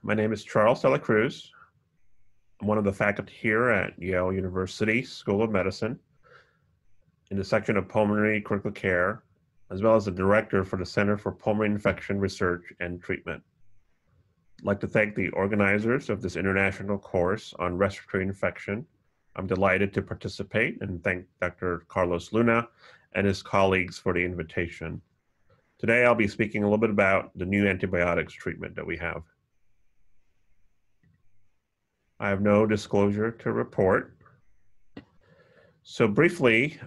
My name is Charles Dela Cruz. I'm one of the faculty here at Yale University School of Medicine in the section of Pulmonary Critical Care, as well as the director for the Center for Pulmonary Infection Research and Treatment. I'd like to thank the organizers of this international course on respiratory infection. I'm delighted to participate and thank Dr. Carlos Luna and his colleagues for the invitation. Today, I'll be speaking a little bit about the new antibiotics treatment that we have. I have no disclosure to report. So briefly,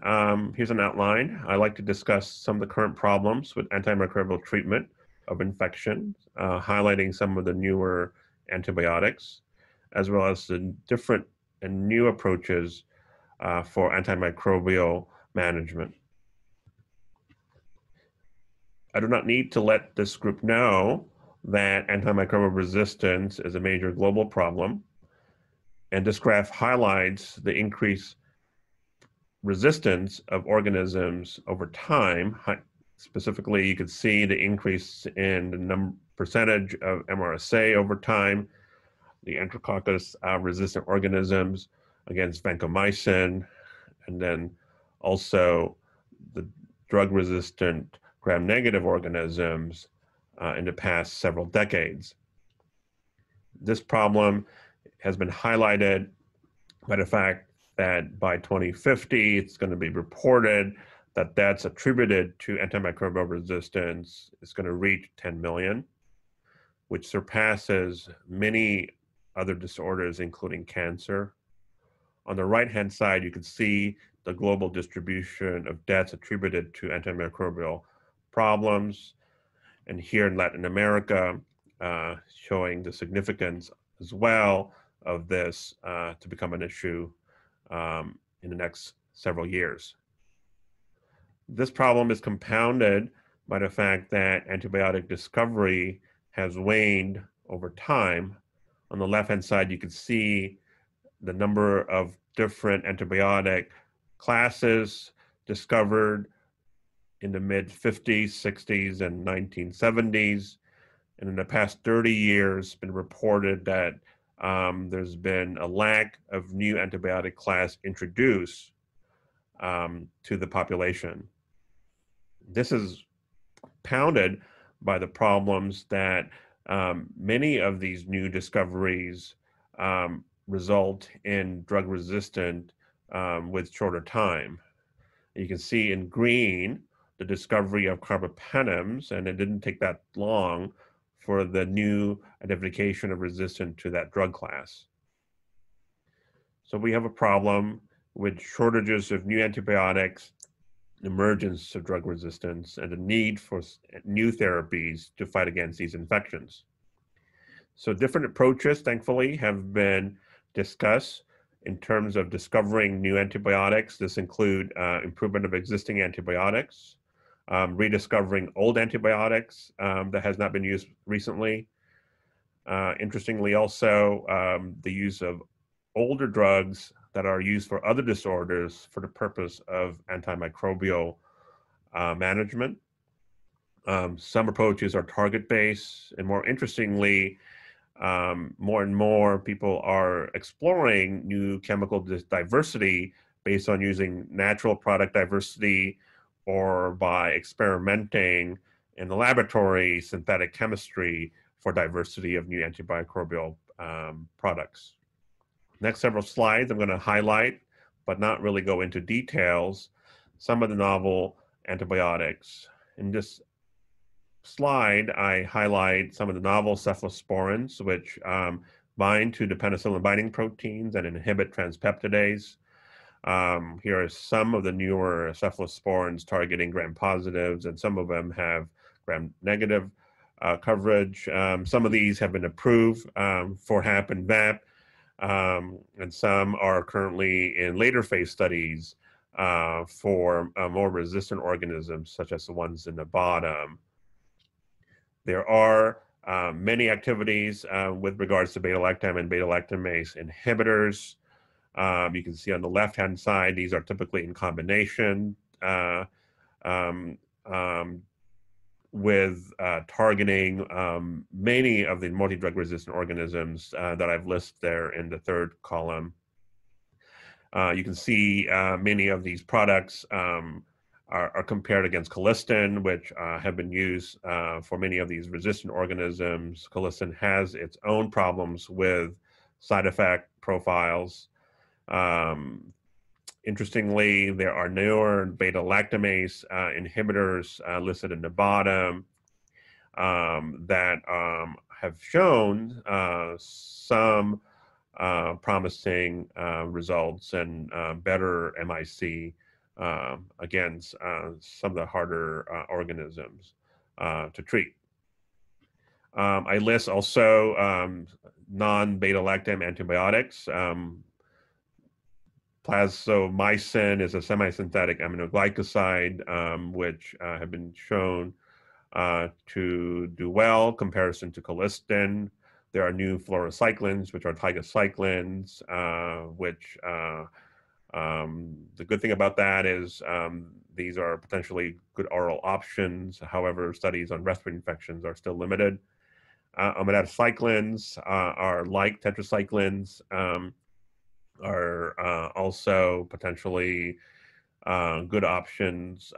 here's an outline. I'd like to discuss some of the current problems with antimicrobial treatment of infection, highlighting some of the newer antibiotics, as well as the different and new approaches for antimicrobial management. I do not need to let this group know that antimicrobial resistance is a major global problem. And this graph highlights the increased resistance of organisms over time. Specifically, you can see the increase in the percentage of MRSA over time, the Enterococcus resistant organisms against vancomycin, and then also the drug-resistant gram-negative organisms in the past several decades. This problem has been highlighted by the fact that by 2050, it's going to be reported that deaths attributed to antimicrobial resistance is going to reach 10 million, which surpasses many other disorders, including cancer. On the right-hand side, you can see the global distribution of deaths attributed to antimicrobial problems. And here in Latin America, showing the significance as well of this to become an issue in the next several years. This problem is compounded by the fact that antibiotic discovery has waned over time. On the left-hand side, you can see the number of different antibiotic classes discovered in the mid-50s, 60s, and 1970s. And in the past 30 years, it's been reported that there's been a lack of new antibiotic class introduced to the population. This is compounded by the problems that many of these new discoveries result in drug resistant with shorter time. You can see in green the discovery of carbapenems, and it didn't take that long for the new identification of resistance to that drug class. So we have a problem with shortages of new antibiotics, emergence of drug resistance, and the need for new therapies to fight against these infections. So different approaches, thankfully, have been discussed in terms of discovering new antibiotics. This include improvement of existing antibiotics, rediscovering old antibiotics that has not been used recently. Interestingly, also the use of older drugs that are used for other disorders for the purpose of antimicrobial management. Some approaches are target-based, and more interestingly, more and more people are exploring new chemical diversity based on using natural product diversity or by experimenting in the laboratory synthetic chemistry for diversity of new antimicrobial products. Next several slides, I'm going to highlight, but not really go into details, some of the novel antibiotics. In this slide, I highlight some of the novel cephalosporins, which bind to the penicillin binding proteins and inhibit transpeptidase. Here are some of the newer cephalosporins targeting gram-positives, and some of them have gram-negative coverage. Some of these have been approved for HAP and VAP, and some are currently in later phase studies for more resistant organisms, such as the ones in the bottom. There are many activities with regards to beta-lactam and beta-lactamase inhibitors. You can see on the left-hand side, these are typically in combination with targeting many of the multi-drug resistant organisms that I've listed there in the third column. You can see many of these products are compared against colistin, which have been used for many of these resistant organisms. Colistin has its own problems with side effect profiles. Interestingly, there are newer beta-lactamase inhibitors listed in the bottom that have shown some promising results and better MIC against some of the harder organisms to treat. I list also non-beta-lactam antibiotics. Plasmomycin is a semi-synthetic aminoglycoside, which have been shown to do well in comparison to colistin. There are new fluorocyclines, which are tigacyclines, which the good thing about that is these are potentially good oral options. However, studies on respiratory infections are still limited. Omadacyclines are like tetracyclines, are also potentially good options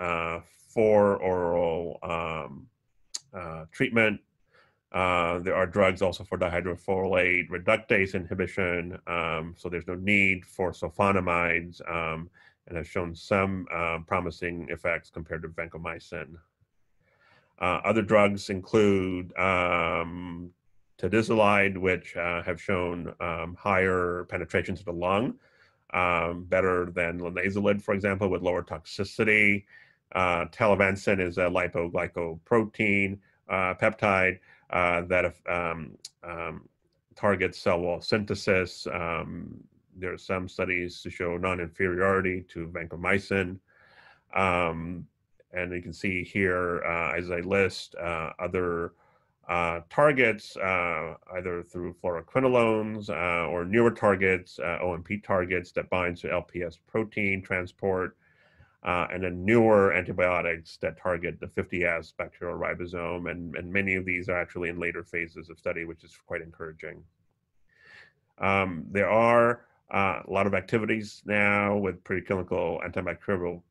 for oral treatment. There are drugs also for dihydrofolate reductase inhibition, so there's no need for sulfonamides, and have shown some promising effects compared to vancomycin. Other drugs include tadizolide, which have shown higher penetration to the lung, better than linezolid, for example, with lower toxicity. Telavancin is a lipoglycoprotein peptide that targets cell wall synthesis. There are some studies to show non-inferiority to vancomycin. And you can see here, as I list other targets, either through fluoroquinolones or newer targets, OMP targets that bind to LPS protein transport, and then newer antibiotics that target the 50S bacterial ribosome, and many of these are actually in later phases of study, which is quite encouraging. There are a lot of activities now with preclinical antibacterial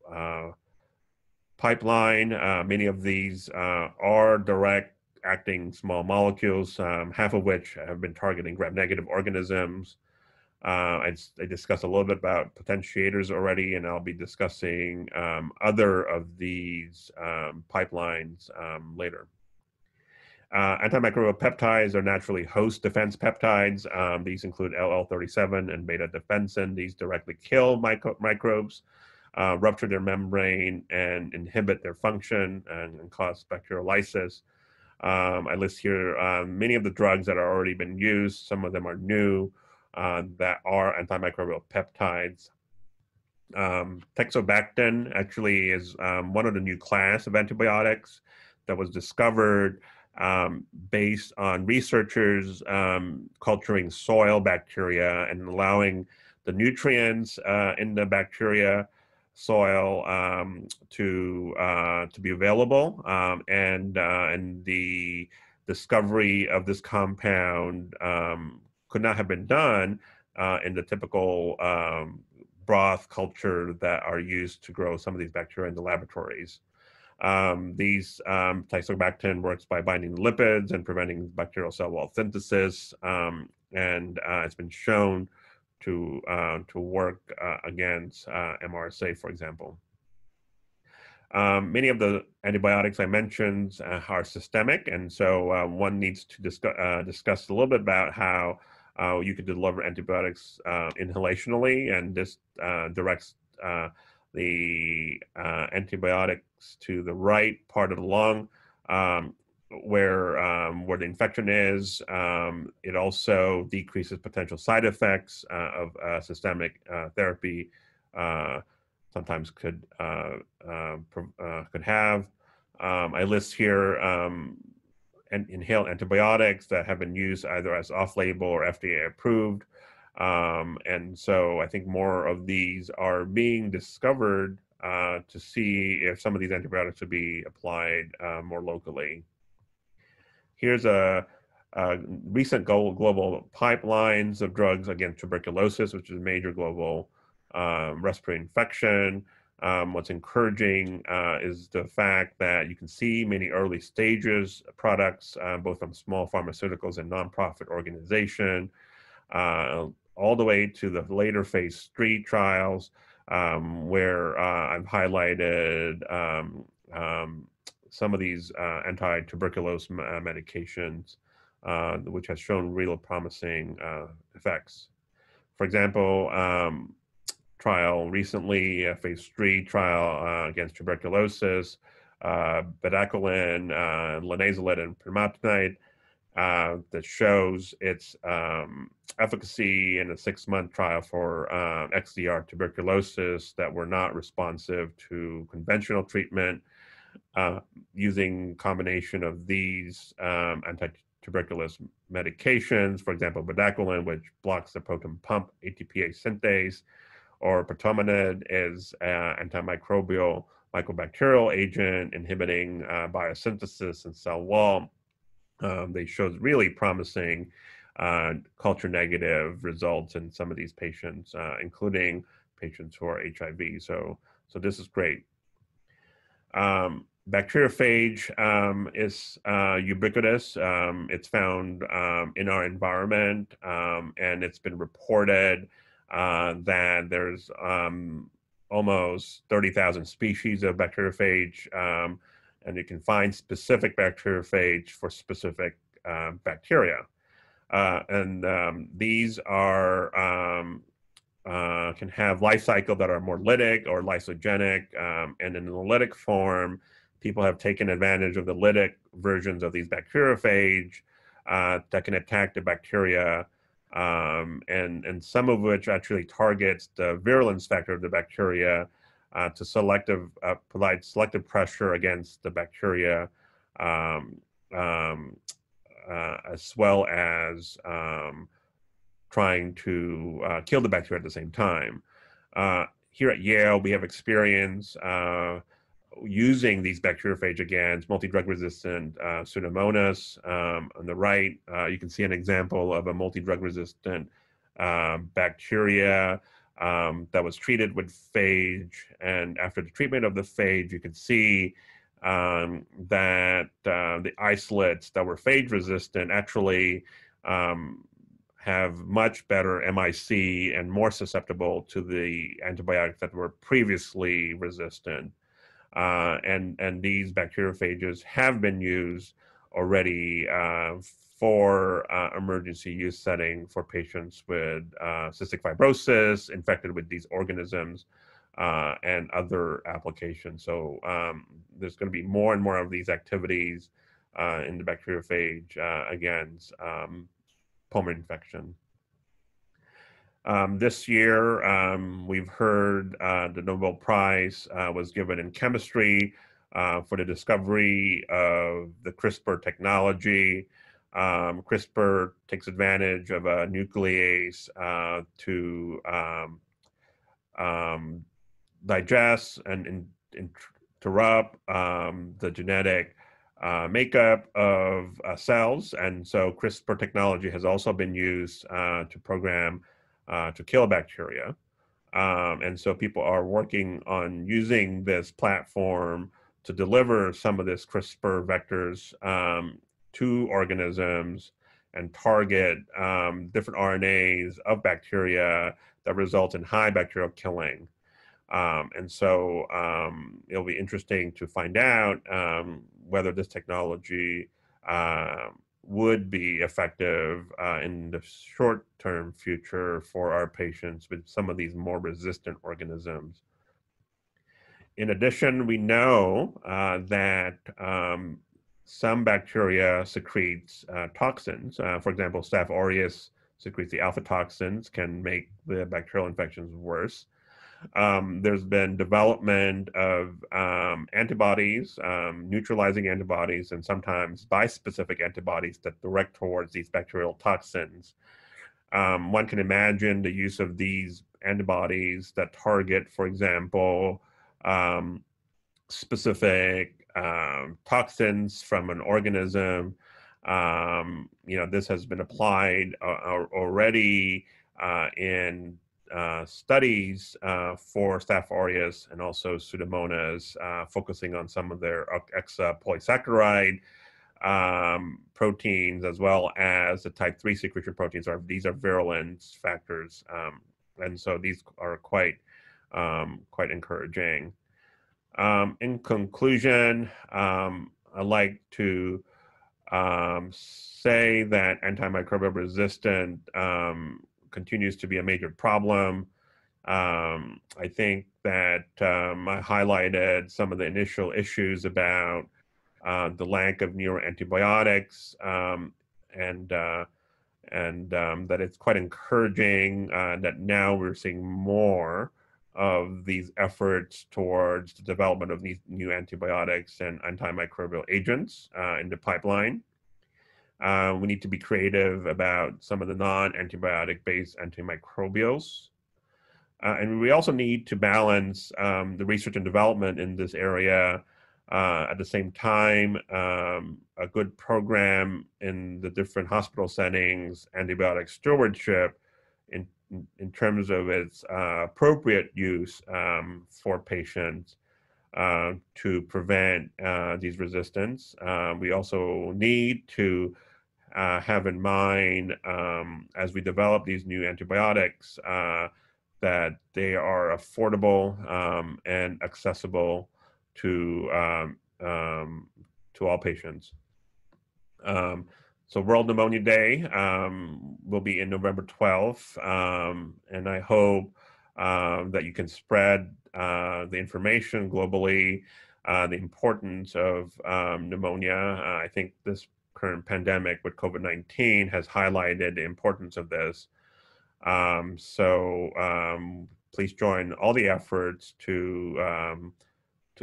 pipeline. Many of these are direct acting small molecules, half of which have been targeting gram-negative organisms. I discussed a little bit about potentiators already, and I'll be discussing other of these pipelines later. Antimicrobial peptides are naturally host defense peptides. These include LL37 and beta-defensin. These directly kill microbes, rupture their membrane, and inhibit their function and cause bacteriolysis. I list here many of the drugs that are already been used. Some of them are new that are antimicrobial peptides. Teixobactin actually is one of the new class of antibiotics that was discovered based on researchers culturing soil bacteria and allowing the nutrients in the bacteria soil to be available, and the discovery of this compound could not have been done in the typical broth culture that are used to grow some of these bacteria in the laboratories. Teixobactin works by binding lipids and preventing bacterial cell wall synthesis, and it's been shown to work against MRSA, for example. Many of the antibiotics I mentioned are systemic, and so one needs to discuss a little bit about how you could deliver antibiotics inhalationally, and this directs the antibiotics to the right part of the lung where the infection is. It also decreases potential side effects of systemic therapy. Sometimes could have. I list here inhaled antibiotics that have been used either as off-label or FDA approved. And so I think more of these are being discovered to see if some of these antibiotics would be applied more locally. Here's a recent global pipelines of drugs against tuberculosis, which is a major global respiratory infection. What's encouraging is the fact that you can see many early stages products, both from small pharmaceuticals and nonprofit organization, all the way to the later phase 3 trials, where I've highlighted some of these anti-tuberculosis medications, which has shown real promising effects. For example, trial recently, a phase 3 trial against tuberculosis, bedaquiline, linezolid, and primatinide, that shows its efficacy in a 6-month trial for XDR tuberculosis that were not responsive to conventional treatment, using combination of these anti-tuberculosis medications, for example, bedaquiline, which blocks the proton pump ATPase synthase, or pretomanid is antimicrobial mycobacterial agent inhibiting biosynthesis and cell wall. They showed really promising culture negative results in some of these patients, including patients who are HIV. So this is great. Bacteriophage is ubiquitous. It's found in our environment, and it's been reported that there's almost 30,000 species of bacteriophage, and you can find specific bacteriophage for specific bacteria. These are can have life cycle that are more lytic or lysogenic, and in the lytic form, people have taken advantage of the lytic versions of these bacteriophage that can attack the bacteria, and some of which actually targets the virulence factor of the bacteria to provide selective pressure against the bacteria, as well as trying to kill the bacteria at the same time. Here at Yale, we have experience using these bacteriophage against multi-drug resistant Pseudomonas. On the right, you can see an example of a multi-drug resistant bacteria that was treated with phage. And after the treatment of the phage, you can see that the isolates that were phage resistant actually have much better MIC and more susceptible to the antibiotics that were previously resistant. And these bacteriophages have been used already for emergency use setting for patients with cystic fibrosis infected with these organisms, and other applications. So there's going to be more and more of these activities in the bacteriophage against pulmonary infection. This year, we've heard the Nobel Prize was given in chemistry for the discovery of the CRISPR technology. CRISPR takes advantage of a nuclease to digest and interrupt the genetic makeup of cells. And so CRISPR technology has also been used to program to kill bacteria. And so people are working on using this platform to deliver some of this CRISPR vectors to organisms and target different RNAs of bacteria that result in high bacterial killing. And so it'll be interesting to find out whether this technology would be effective in the short-term future for our patients with some of these more resistant organisms. In addition, we know that some bacteria secretes toxins. For example, Staph aureus secretes the alpha toxins, can make the bacterial infections worse. There's been development of antibodies, neutralizing antibodies, and sometimes bispecific antibodies that direct towards these bacterial toxins. One can imagine the use of these antibodies that target, for example, specific toxins from an organism. This has been applied already in studies for Staph aureus and also Pseudomonas, focusing on some of their polysaccharide proteins, as well as the type 3 secretion proteins. These are virulence factors, and so these are quite encouraging. In conclusion, I'd like to say that antimicrobial resistance continues to be a major problem. I think that I highlighted some of the initial issues about the lack of newer antibiotics, and that it's quite encouraging that now we're seeing more of these efforts towards the development of these new antibiotics and antimicrobial agents in the pipeline. We need to be creative about some of the non-antibiotic based antimicrobials. And we also need to balance the research and development in this area. At the same time, a good program in the different hospital settings, antibiotic stewardship in terms of its appropriate use for patients to prevent these resistance. We also need to have in mind, as we develop these new antibiotics, that they are affordable and accessible to all patients. So World Pneumonia Day will be in November 12th, and I hope that you can spread the information globally, the importance of pneumonia. I think this current pandemic with COVID-19 has highlighted the importance of this. Please join all the efforts to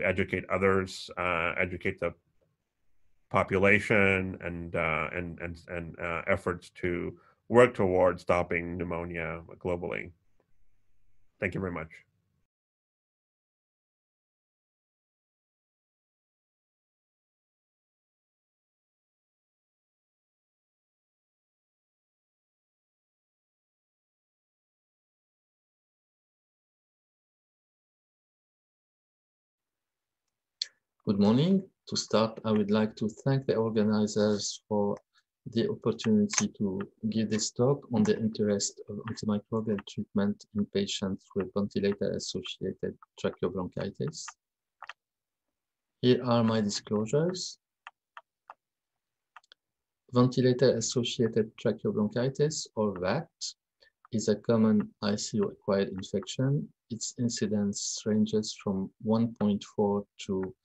educate others, educate the population, and efforts to work towards stopping pneumonia globally. Thank you very much. Good morning. To start, I would like to thank the organizers for the opportunity to give this talk on the interest of antimicrobial treatment in patients with ventilator-associated tracheobronchitis. Here are my disclosures. Ventilator-associated tracheobronchitis, or VAT, is a common ICU-acquired infection. Its incidence ranges from 1.4 to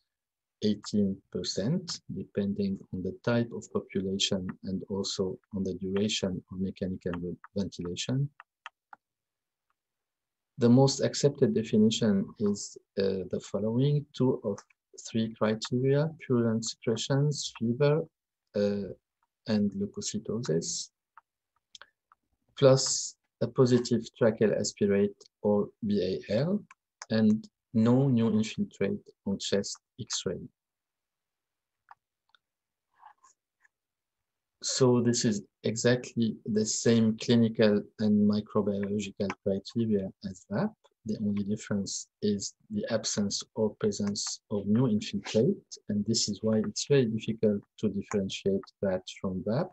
18%, depending on the type of population and also on the duration of mechanical ventilation. The most accepted definition is the following: 2 of 3 criteria: purulent secretions, fever, and leukocytosis, plus a positive tracheal aspirate or BAL, and no new infiltrate on chest X-ray. So this is exactly the same clinical and microbiological criteria as VAP. The only difference is the absence or presence of new infiltrate, and this is why it's very difficult to differentiate VAT from VAP.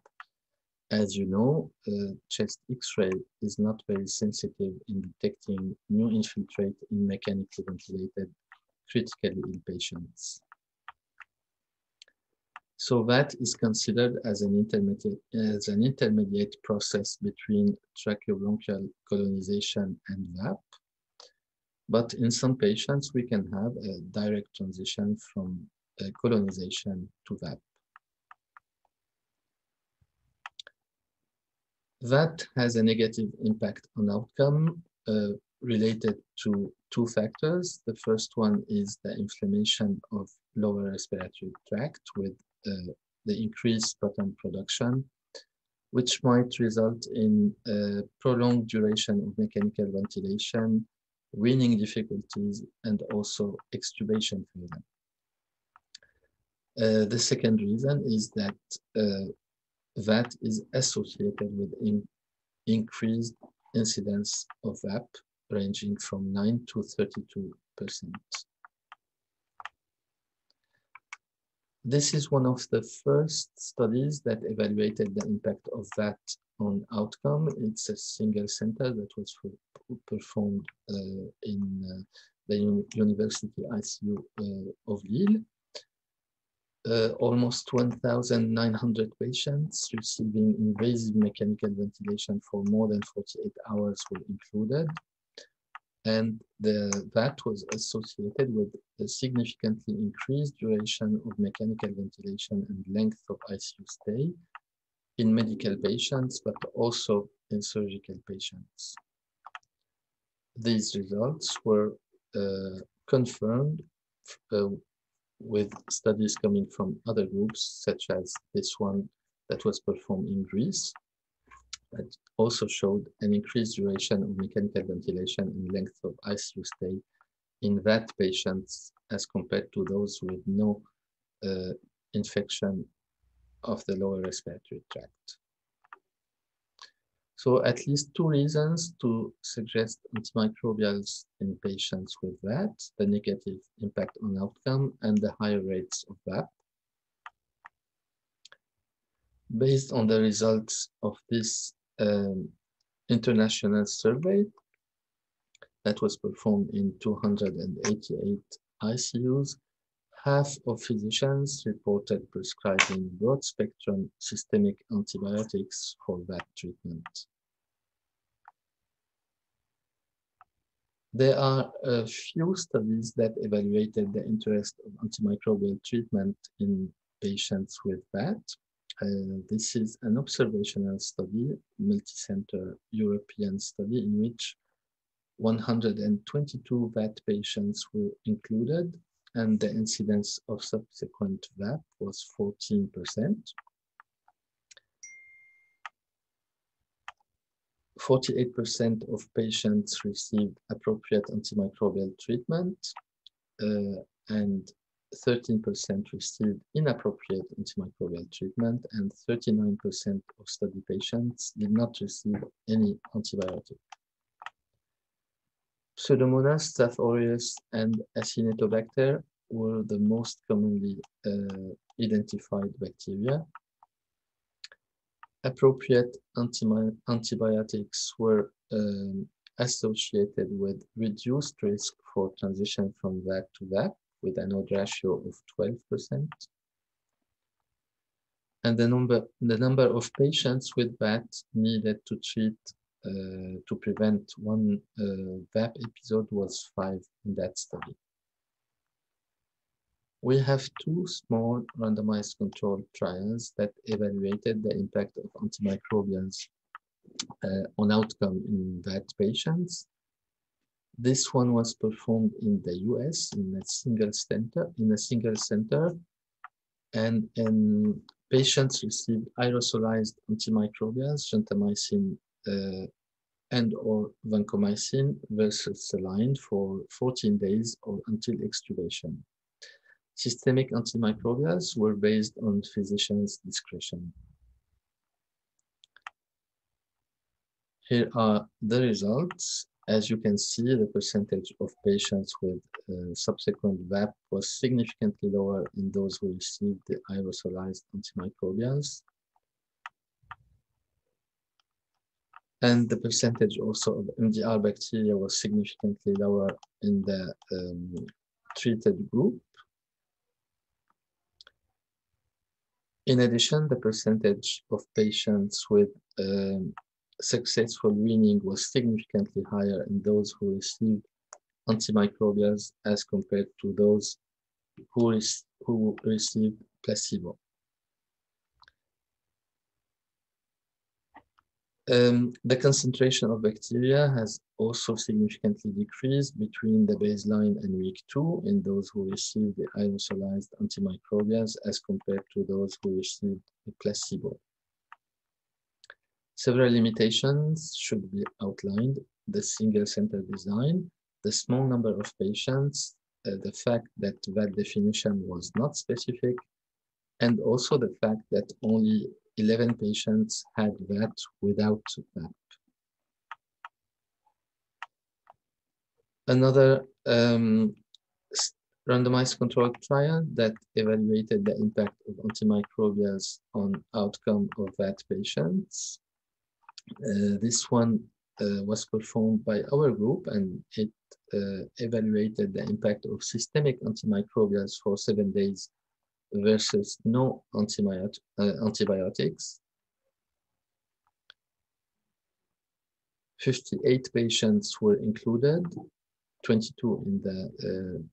As you know, chest X-ray is not very sensitive in detecting new infiltrate in mechanically ventilated critically ill patients. So VAT is considered as an intermediate process between tracheobronchial colonization and VAP. But in some patients, we can have a direct transition from colonization to VAP. VAT has a negative impact on outcome related to 2 factors. The first one is the inflammation of lower respiratory tract with the increased sputum production, which might result in a prolonged duration of mechanical ventilation weaning difficulties, and also extubation failure. The second reason is that that is associated with increased incidence of VAP ranging from 9 to 32%. This is one of the first studies that evaluated the impact of that on outcome. It's a single center that was performed in the University ICU of Lille. Almost 1,900 patients receiving invasive mechanical ventilation for more than 48 hours were included. And that was associated with a significantly increased duration of mechanical ventilation and length of ICU stay in medical patients, but also in surgical patients. These results were confirmed with studies coming from other groups, such as this one that was performed in Greece, that also showed an increased duration of mechanical ventilation and length of ICU stay in VAT patients as compared to those with no infection of the lower respiratory tract. So at least two reasons to suggest antimicrobials in patients with VAT, the negative impact on outcome and the higher rates of VAP. Based on the results of this international survey that was performed in 288 ICUs, half of physicians reported prescribing broad-spectrum systemic antibiotics for VAT treatment. There are a few studies that evaluated the interest of antimicrobial treatment in patients with VAT. This is an observational study, multi-center European study, in which 122 VAT patients were included, and the incidence of subsequent VAP was 14%. 48% of patients received appropriate antimicrobial treatment, and 13% received inappropriate antimicrobial treatment, and 39% of study patients did not receive any antibiotic. Pseudomonas, Staph aureus, and Acinetobacter were the most commonly identified bacteria. Appropriate antibiotics were associated with reduced risk for transition from VAT to VAP, with an odd ratio of 12%. And the number of patients with VAT needed to treat to prevent one VAP episode was 5 in that study. We have two small randomized controlled trials that evaluated the impact of antimicrobials on outcome in VAT patients. This one was performed in the US in a single center, and patients received aerosolized antimicrobials, gentamicin and/or vancomycin versus saline for 14 days or until extubation. Systemic antimicrobials were based on physician's discretion. Here are the results. As you can see, the percentage of patients with subsequent VAP was significantly lower in those who received the aerosolized antimicrobials. And the percentage also of MDR bacteria was significantly lower in the treated group. In addition, the percentage of patients with successful weaning was significantly higher in those who received antimicrobials as compared to those who received placebo. The concentration of bacteria has also significantly decreased between the baseline and week 2 in those who received the aerosolized antimicrobials as compared to those who received the placebo. Several limitations should be outlined. The single center design, the small number of patients, the fact that that definition was not specific, and also the fact that only 11 patients had that without VAP. Another randomized controlled trial that evaluated the impact of antimicrobials on outcome of VAT patients. This one was performed by our group, and it evaluated the impact of systemic antimicrobials for 7 days versus no antibiotics. 58 patients were included, 22 in the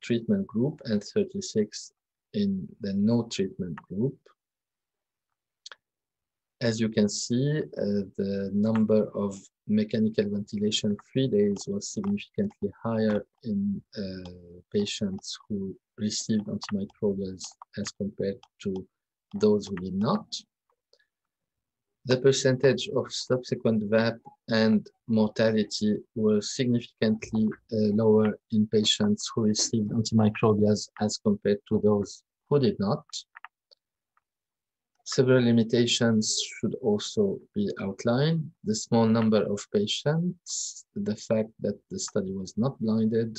treatment group and 36 in the no treatment group. As you can see, the number of mechanical ventilation free days was significantly higher in patients who received antimicrobials as compared to those who did not. The percentage of subsequent VAP and mortality were significantly lower in patients who received antimicrobials as compared to those who did not. Several limitations should also be outlined. The small number of patients, the fact that the study was not blinded,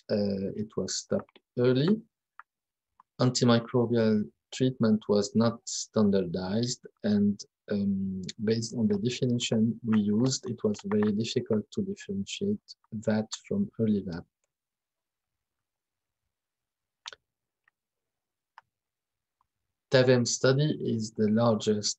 it was stopped early. Antimicrobial treatment was not standardized, and based on the definition we used, it was very difficult to differentiate that from early VAP. TAVEM study is the largest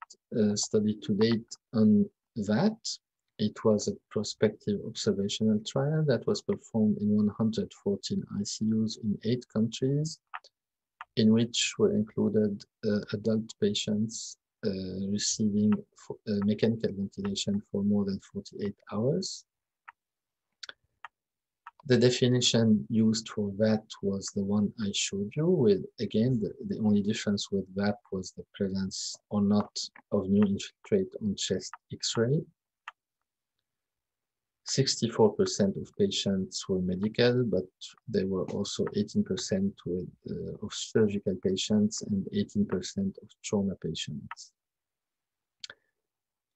study to date on VAT. It was a prospective observational trial that was performed in 114 ICUs in 8 countries, in which were included adult patients receiving mechanical ventilation for more than 48 hours. The definition used for VAT was the one I showed you, with, again, the only difference with VAT was the presence or not of new infiltrate on chest X-ray. 64% of patients were medical, but there were also 18% of surgical patients and 18% of trauma patients.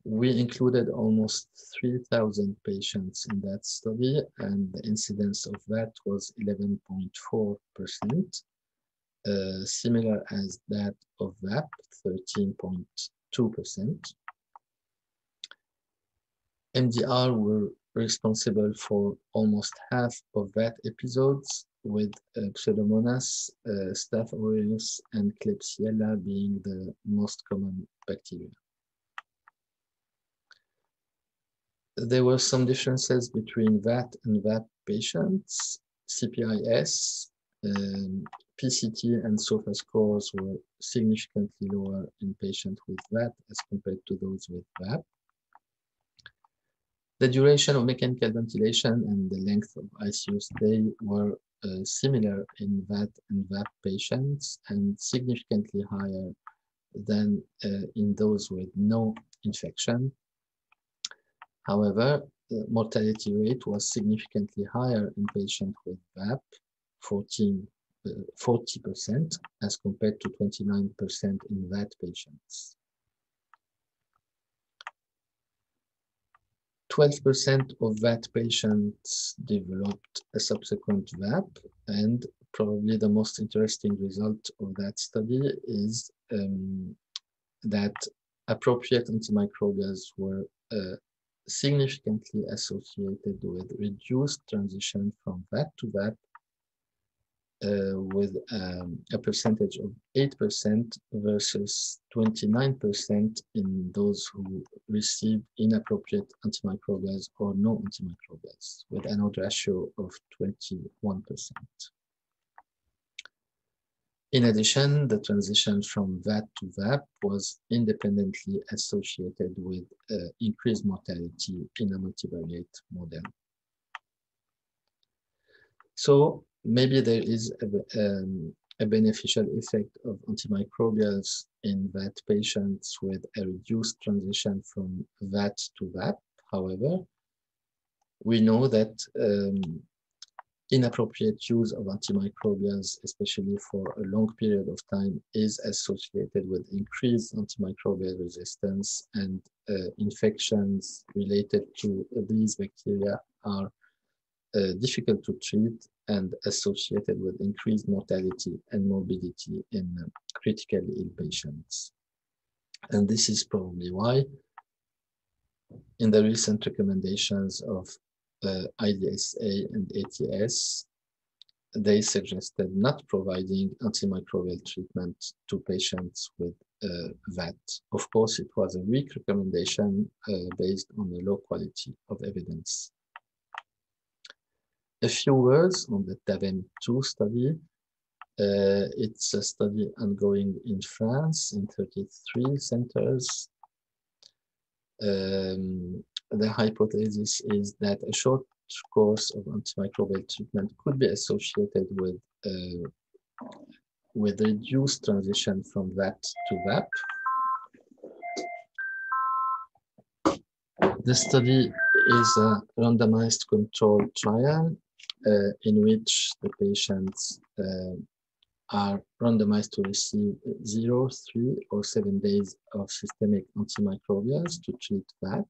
We included almost 3,000 patients in that study, and the incidence of that was 11.4%, similar as that of VAP, 13.2%. MDR were responsible for almost half of VAT episodes, with Pseudomonas, Staph aureus, and Klebsiella being the most common bacteria. There were some differences between VAT and VAP patients. CPIS, PCT, and SOFA scores were significantly lower in patients with VAT as compared to those with VAP. The duration of mechanical ventilation and the length of ICU stay were similar in VAT and VAP patients and significantly higher than in those with no infection. However, the mortality rate was significantly higher in patients with VAP, 40%, as compared to 29% in VAT patients. 12% of VAT patients developed a subsequent VAP, and probably the most interesting result of that study is that appropriate antimicrobials were significantly associated with reduced transition from VAT to VAP, with a percentage of 8% versus 29% in those who received inappropriate antimicrobials or no antimicrobials, with an odd ratio of 21%. In addition, the transition from VAT to VAP was independently associated with increased mortality in a multivariate model. So maybe there is a beneficial effect of antimicrobials in VAT patients with a reduced transition from VAT to VAP. However, we know that inappropriate use of antimicrobials, especially for a long period of time, is associated with increased antimicrobial resistance, and infections related to these bacteria are difficult to treat and associated with increased mortality and morbidity in critically ill patients. And this is probably why in the recent recommendations of IDSA and ATS, they suggested not providing antimicrobial treatment to patients with VAT. Of course, it was a weak recommendation based on a low quality of evidence. A few words on the TAVEM2 study. It's a study ongoing in France in 33 centers. The hypothesis is that a short course of antimicrobial treatment could be associated with reduced transition from VAT to VAP. The study is a randomized controlled trial in which the patients are randomized to receive 0, 3, or 7 days of systemic antimicrobials to treat VAT.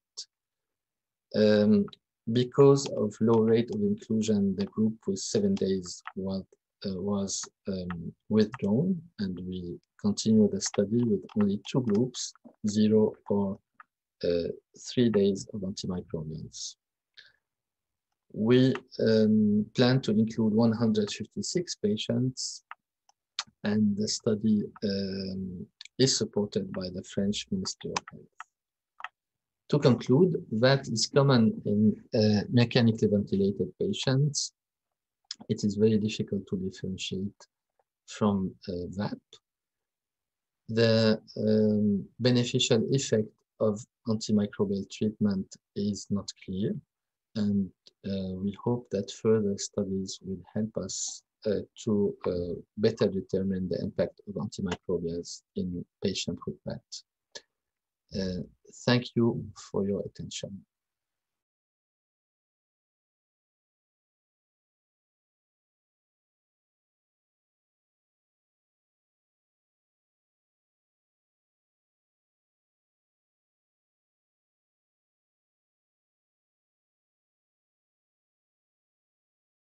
Because of low rate of inclusion, the group with 7 days was withdrawn, and we continue the study with only 2 groups, 0 or 3 days of antimicrobials. We plan to include 156 patients, and the study is supported by the French Ministry of Health. To conclude, VAT is common in mechanically ventilated patients. It is very difficult to differentiate from VAP. The beneficial effect of antimicrobial treatment is not clear, and we hope that further studies will help us to better determine the impact of antimicrobials in patients with VAT. Thank you for your attention.